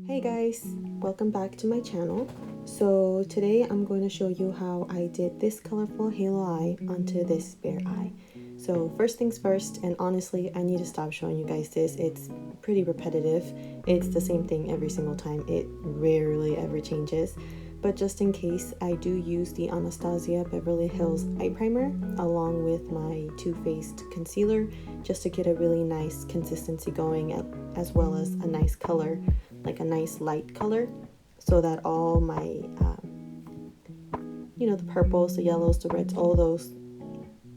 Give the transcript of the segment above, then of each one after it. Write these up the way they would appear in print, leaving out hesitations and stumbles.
Hey guys, welcome back to my channel. So today I'm going to show you how I did this colorful halo eye onto this bare eye. So first things first, and honestly I need to stop showing you guys this. It's pretty repetitive. It's the same thing every single time. It rarely ever changes. But just in case, I do use the Anastasia Beverly Hills Eye Primer along with my Too Faced concealer just to get a really nice consistency going, as well as a nice color, like a nice light color, so that all my the purples, the yellows, the reds, all those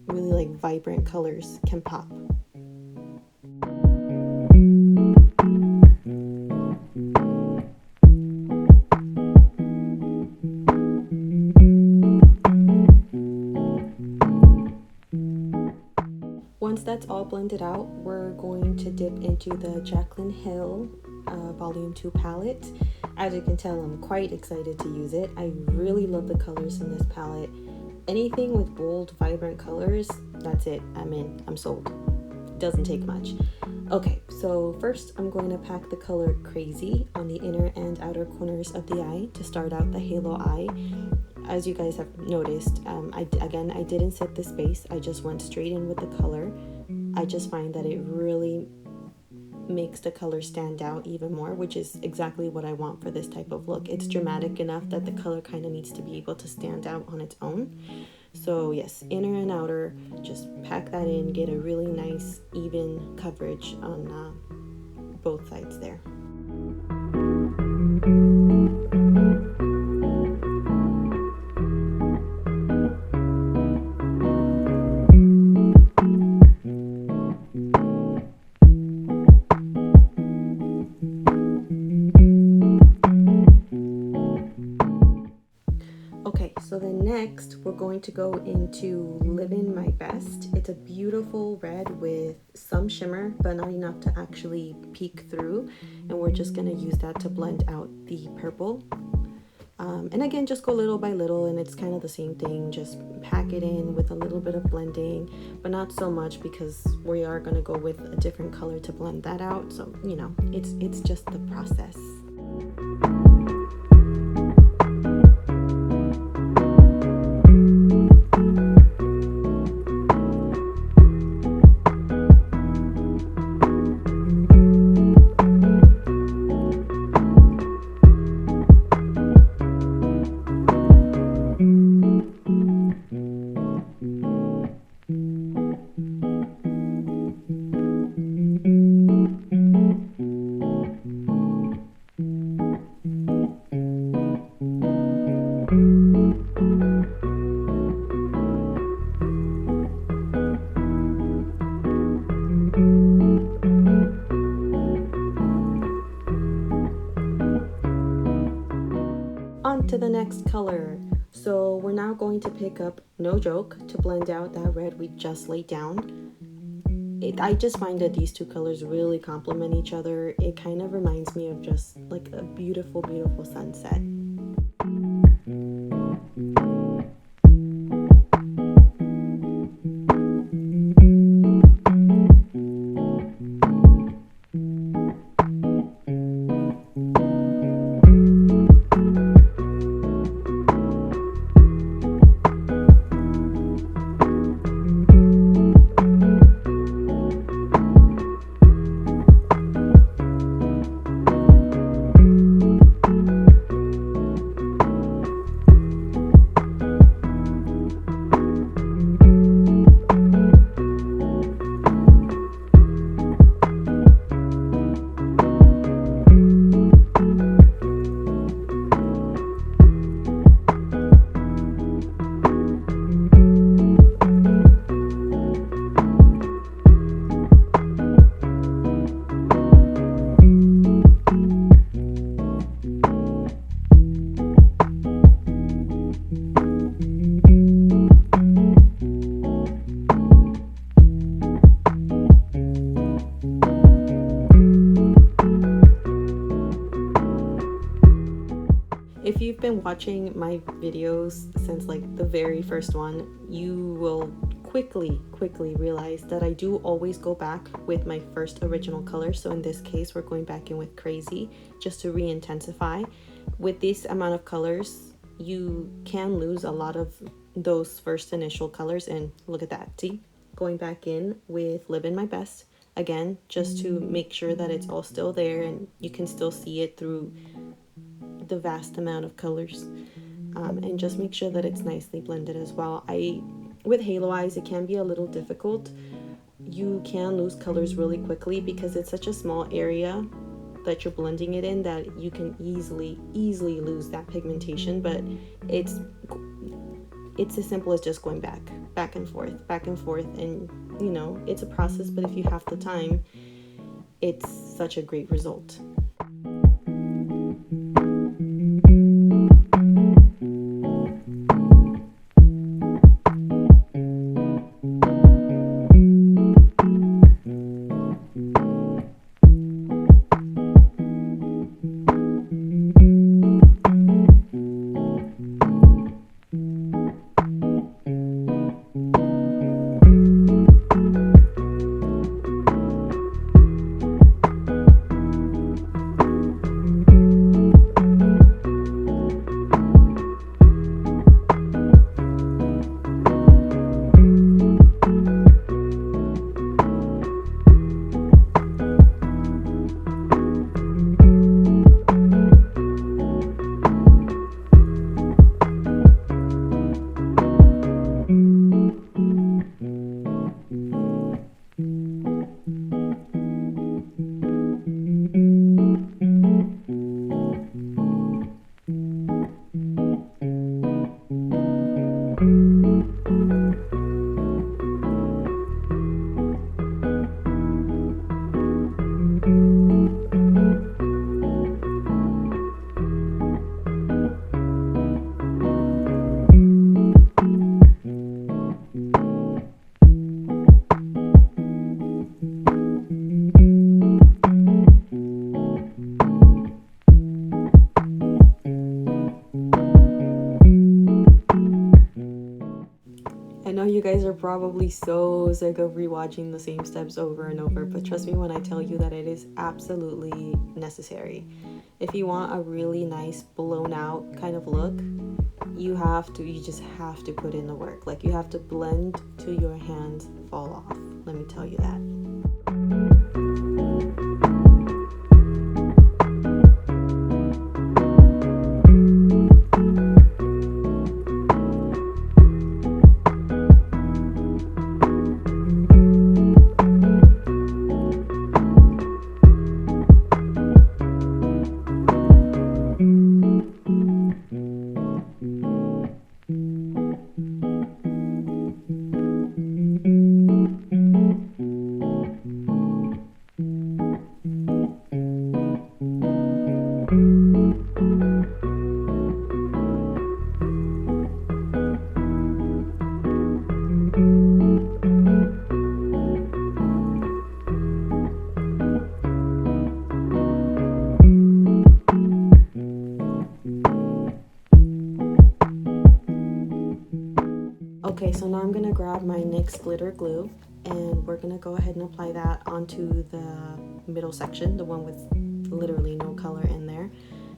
really like vibrant colors can pop. Once that's all blended out, we're going to dip into the Jaclyn Hill Volume 2 palette. As you can tell, I'm quite excited to use it. I really love the colors in this palette. Anything with bold, vibrant colors, that's it. I'm in. I'm sold. It doesn't take much. Okay, so first I'm going to pack the color Crazy on the inner and outer corners of the eye to start out the halo eye. As you guys have noticed, I didn't set the space. I just went straight in with the color. I just find that it really makes the color stand out even more, which is exactly what I want for this type of look. It's dramatic enough that the color kind of needs to be able to stand out on its own. So yes, inner and outer, just pack that in, get a really nice even coverage on both sides there. So then next, we're going to go into Living My Best. It's a beautiful red with some shimmer, but not enough to actually peek through. And we're just going to use that to blend out the purple. And again, just go little by little, and it's kind of the same thing. Just pack it in with a little bit of blending, but not so much because we are going to go with a different color to blend that out. So, it's just the process. To the next color. So we're now going to pick up No Joke to blend out that red we just laid down. I just find that these two colors really complement each other. It kind of reminds me of just like a beautiful, beautiful sunset. If you've been watching my videos since like the very first one, you will quickly realized that I do always go back with my first original color. So in this case, we're going back in with Crazy just to re-intensify. With this amount of colors, you can lose a lot of those first initial colors, and look at that. See, going back in with Living My Best again, just to make sure that it's all still there and you can still see it through the vast amount of colors. And just make sure that it's nicely blended as well. With halo eyes, it can be a little difficult. You can lose colors really quickly because it's such a small area that you're blending it in that you can easily lose that pigmentation. But it's as simple as just going back and forth, and you know, it's a process, but if you have the time, it's such a great result. I know you guys are probably so sick of rewatching the same steps over and over, but trust me when I tell you that it is absolutely necessary. If you want a really nice blown out kind of look, you just have to put in the work. Like, you have to blend till your hands fall off. Let me tell you that. Okay, so now I'm going to grab my NYX glitter glue and we're going to go ahead and apply that onto the middle section, the one with literally no color in there.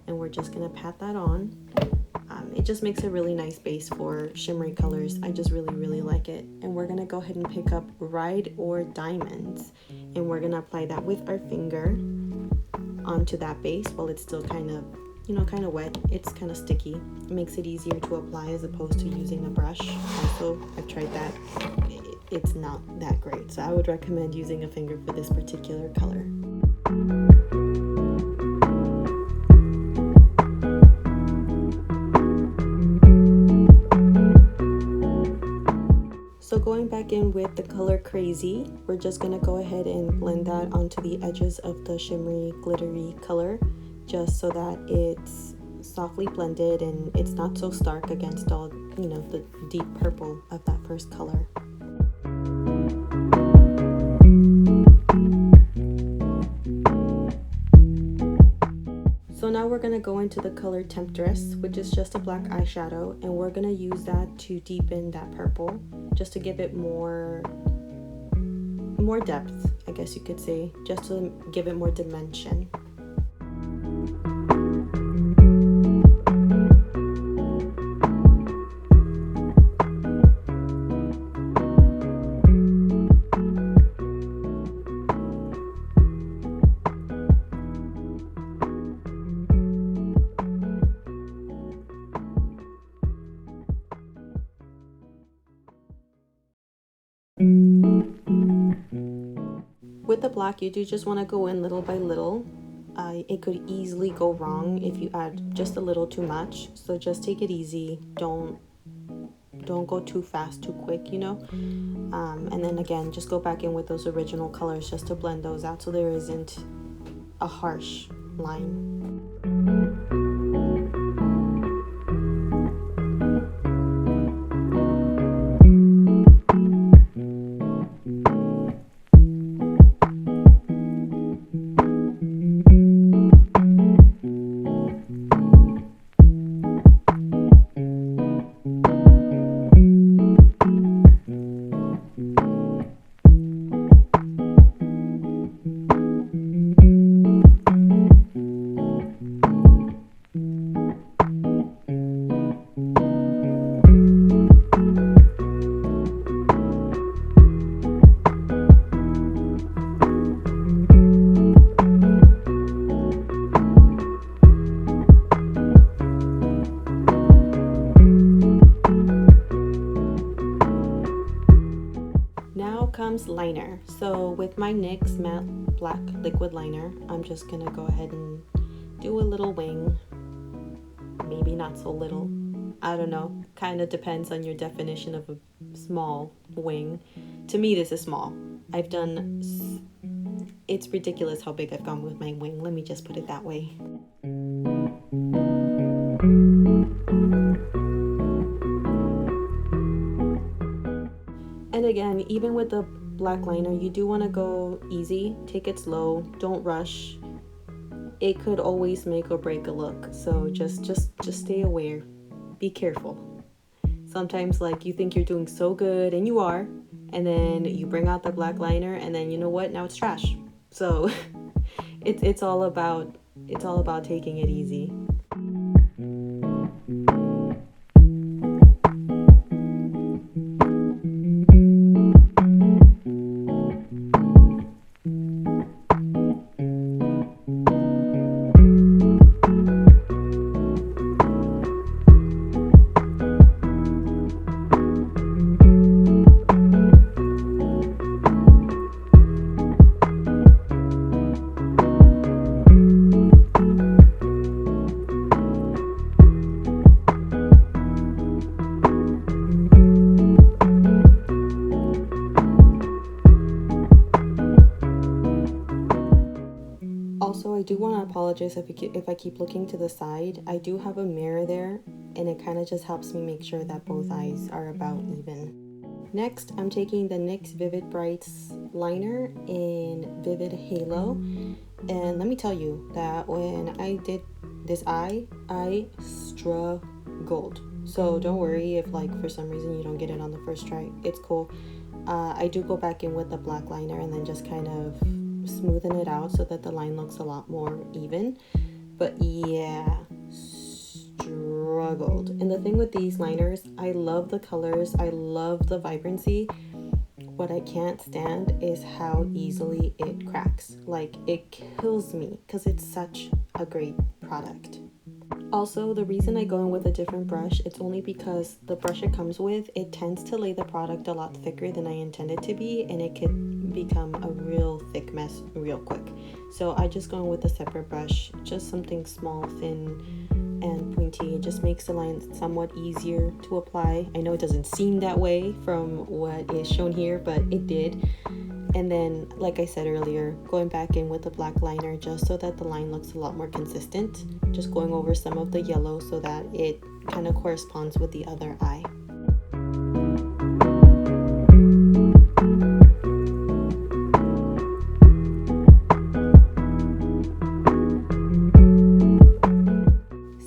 And we're just going to pat that on. It just makes a really nice base for shimmery colors. I just really like it. And we're going to go ahead and pick up Ride or Diamonds. And we're going to apply that with our finger onto that base while it's still kind of wet. It's kind of sticky. It makes it easier to apply as opposed to using a brush. Also, I've tried that. It's not that great. So I would recommend using a finger for this particular color. So going back in with the color Crazy, we're just going to go ahead and blend that onto the edges of the shimmery glittery color, just so that it's softly blended and it's not so stark against all, the deep purple of that first color. So now we're going to go into the color Temptress, which is just a black eyeshadow, and we're going to use that to deepen that purple. just to give it more depth, I guess you could say, just to give it more dimension. With the black, you do just want to go in little by little. It could easily go wrong if you add just a little too much, so just take it easy. Don't go too fast, too quick, you know. And then again, just go back in with those original colors just to blend those out so there isn't a harsh line. Comes liner. So with my NYX matte black liquid liner, I'm just gonna go ahead and do a little wing, maybe not so little, I don't know, kind of depends on your definition of a small wing. To me, this is small. It's ridiculous how big I've gone with my wing, let me just put it that way. And again, even with the black liner, you do want to go easy, take it slow, don't rush. It could always make or break a look, so just stay aware, be careful. Sometimes like you think you're doing so good, and you are, and then you bring out the black liner, and then you know what, now it's trash. So it's all about taking it easy. Also, I do want to apologize if I keep looking to the side. I do have a mirror there, and it kind of just helps me make sure that both eyes are about even. Next, I'm taking the NYX Vivid Brights liner in Vivid Halo, and let me tell you that when I did this eye, I struggled. So don't worry if like for some reason you don't get it on the first try. It's cool. I do go back in with the black liner and then just kind of smoothen it out so that the line looks a lot more even. But yeah, struggled. And the thing with these liners, I love the colors, I love the vibrancy. What I can't stand is how easily it cracks. Like, it kills me because it's such a great product. Also, the reason I go in with a different brush, it's only because the brush it comes with, it tends to lay the product a lot thicker than I intend it to be, and it could become a real thick mess real quick. So I just go in with a separate brush, just something small, thin, and pointy. It just makes the line somewhat easier to apply. I know it doesn't seem that way from what is shown here, but it did. And then, like I said earlier, going back in with the black liner just so that the line looks a lot more consistent. Just going over some of the yellow so that it kind of corresponds with the other eye.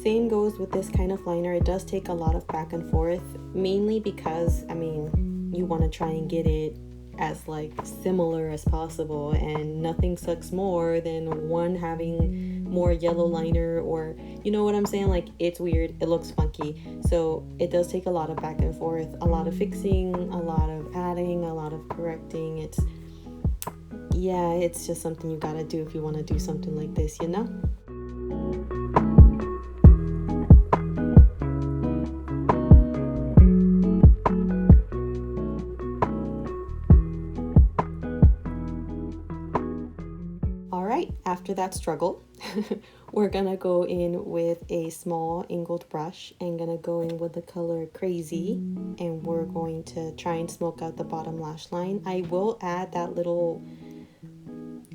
Same goes with this kind of liner. It does take a lot of back and forth, mainly because, I mean, you want to try and get it as like similar as possible, and nothing sucks more than one having more yellow liner, or you know what I'm saying, like it's weird, it looks funky. So it does take a lot of back and forth, a lot of fixing, a lot of adding, a lot of correcting. It's just something you gotta do if you want to do something like this, you know. After that struggle, we're gonna go in with a small angled brush and gonna go in with the color Crazy, and we're going to try and smoke out the bottom lash line. I will add that little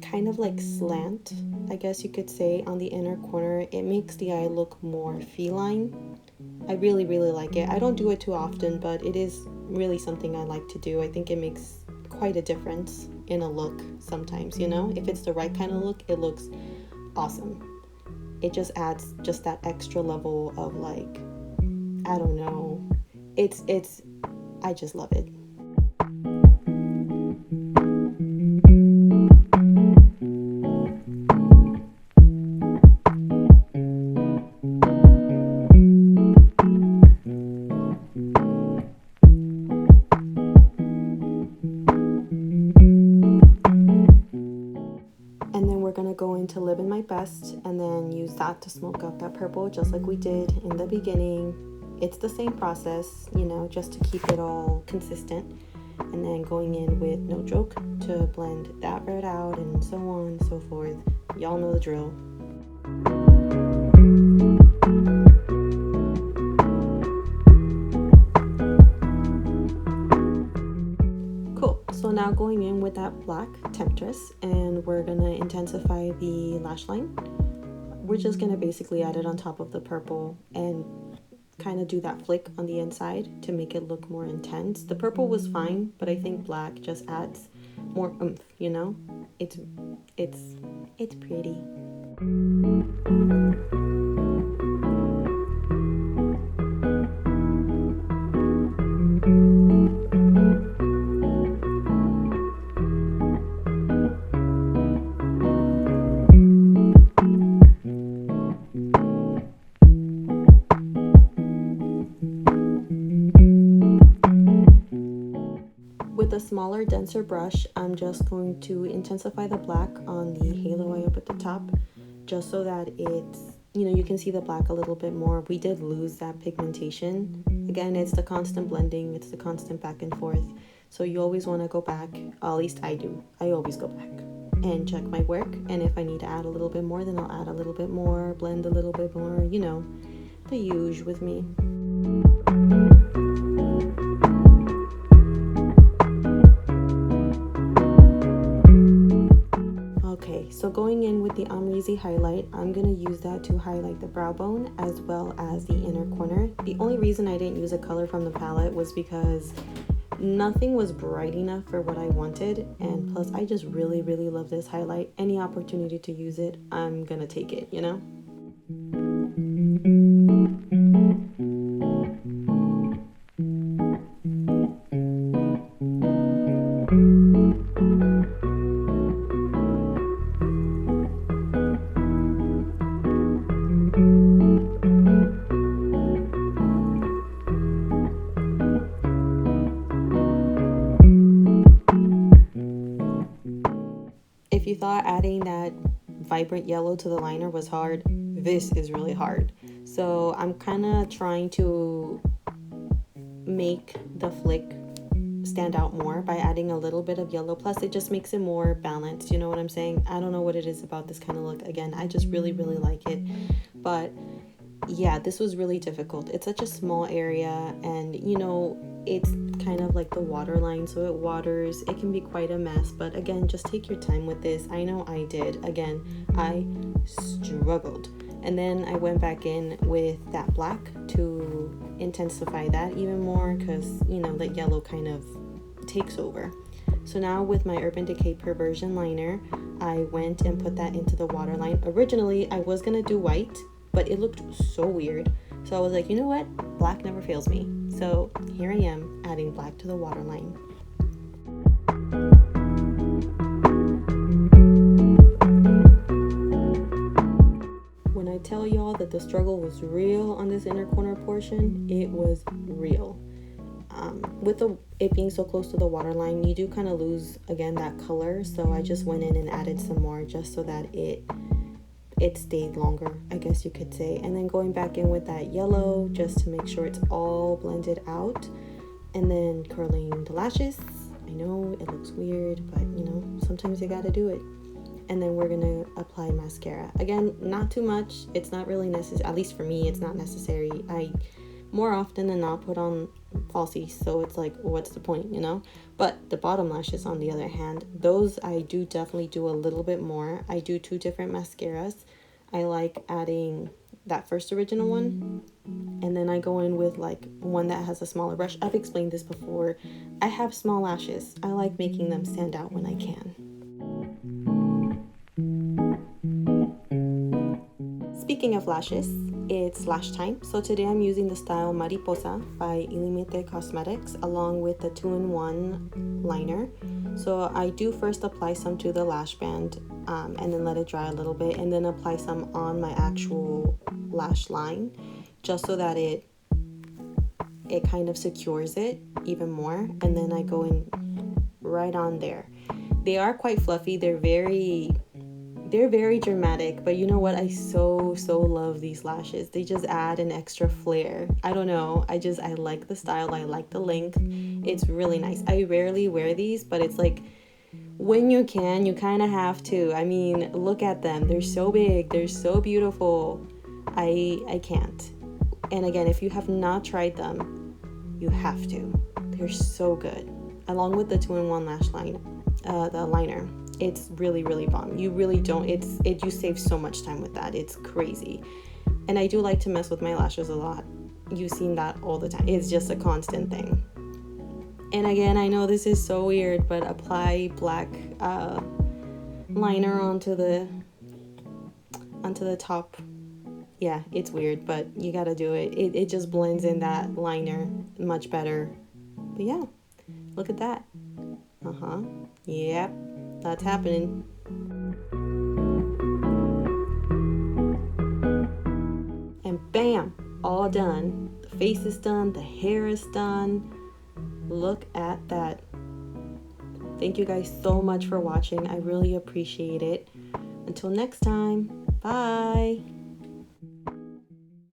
kind of like slant, I guess you could say, on the inner corner. It makes the eye look more feline. I really like it. I don't do it too often, but it is really something I like to do. I think it makes quite a difference in a look sometimes, you know. If it's the right kind of look, it looks awesome. It just adds just that extra level of like, I don't know, it's I just love it. To Live in My Best, and then use that to smoke out that purple just like we did in the beginning. It's the same process, you know, just to keep it all consistent, and then going in with No Joke to blend that red out, and so on and so forth. Y'all know the drill. So now going in with that black Temptress, and we're gonna intensify the lash line. We're just gonna basically add it on top of the purple and kind of do that flick on the inside to make it look more intense. The purple was fine, but I think black just adds more oomph, you know? It's pretty. With a smaller, denser brush, I'm just going to intensify the black on the halo eye up at the top, just so that it's, you know, you can see the black a little bit more. We did lose that pigmentation. Again, it's the constant blending, it's the constant back and forth. So you always want to go back, at least I do. I always go back and check my work, and if I need to add a little bit more, then I'll add a little bit more, blend a little bit more, you know, the usual with me. So going in with the Amrezy Highlight, I'm going to use that to highlight the brow bone as well as the inner corner. The only reason I didn't use a color from the palette was because nothing was bright enough for what I wanted, and plus I just really love this highlight. Any opportunity to use it, I'm gonna take it, you know? If you thought adding that vibrant yellow to the liner was hard, this is really hard. So I'm kind of trying to make the flick stand out more by adding a little bit of yellow. Plus it just makes it more balanced, you know what I'm saying? I don't know what it is about this kind of look. Again, I just really like it. But yeah, this was really difficult. It's such a small area, and you know, it's kind of like the waterline, so it waters. It can be quite a mess, but again, just take your time with this. I know I did. Again, I struggled, and then I went back in with that black to intensify that even more, because you know, that yellow kind of takes over. So now with my Urban Decay Perversion liner, I went and put that into the waterline. Originally I was gonna do white, but it looked so weird, So I was like, you know what? Black never fails me. So here I am adding black to the waterline. When I tell y'all that the struggle was real on this inner corner portion, it was real. With it being so close to the waterline, you do kind of lose, again, that color. So I just went in and added some more just so that it stayed longer, I guess you could say. And then going back in with that yellow just to make sure it's all blended out. And then curling the lashes. I know it looks weird, but you know, sometimes you gotta do it. And then we're gonna apply mascara. Again, not too much. It's not really necessary, at least for me, it's not necessary. I more often than not put on falsies, so it's like, what's the point, you know? But the bottom lashes, on the other hand, those I do definitely do a little bit more. I do 2 different mascaras. I like adding that first original one, and then I go in with like one that has a smaller brush. I've explained this before. I have small lashes. I like making them stand out when I can. Speaking of lashes, it's lash time. So today I'm using the style Mariposa by Illimite Cosmetics along with the 2-in-1 liner. So I do first apply some to the lash band and then let it dry a little bit, and then apply some on my actual lash line just so that it kind of secures it even more. And then I go in right on there. They are quite fluffy. They're very dramatic, but you know what? I so love these lashes. They just add an extra flair. I don't know. I like the style. I like the length. It's really nice. I rarely wear these, but it's like when you can, you kind of have to. I mean, look at them. They're so big. They're so beautiful. I can't. And again, if you have not tried them, you have to. They're so good. Along with the 2-in-1 lash line, the liner. It's really bomb. You really don't, you save so much time with that. It's crazy. And I do like to mess with my lashes a lot. You've seen that all the time. It's just a constant thing. And again, I know this is so weird, but apply black liner onto the top. Yeah, it's weird, but you gotta do it. It just blends in that liner much better. But yeah, look at that. Yep. That's happening. And bam, all done. The face is done, the hair is done. Look at that. Thank you guys so much for watching. I really appreciate it. Until next time, bye.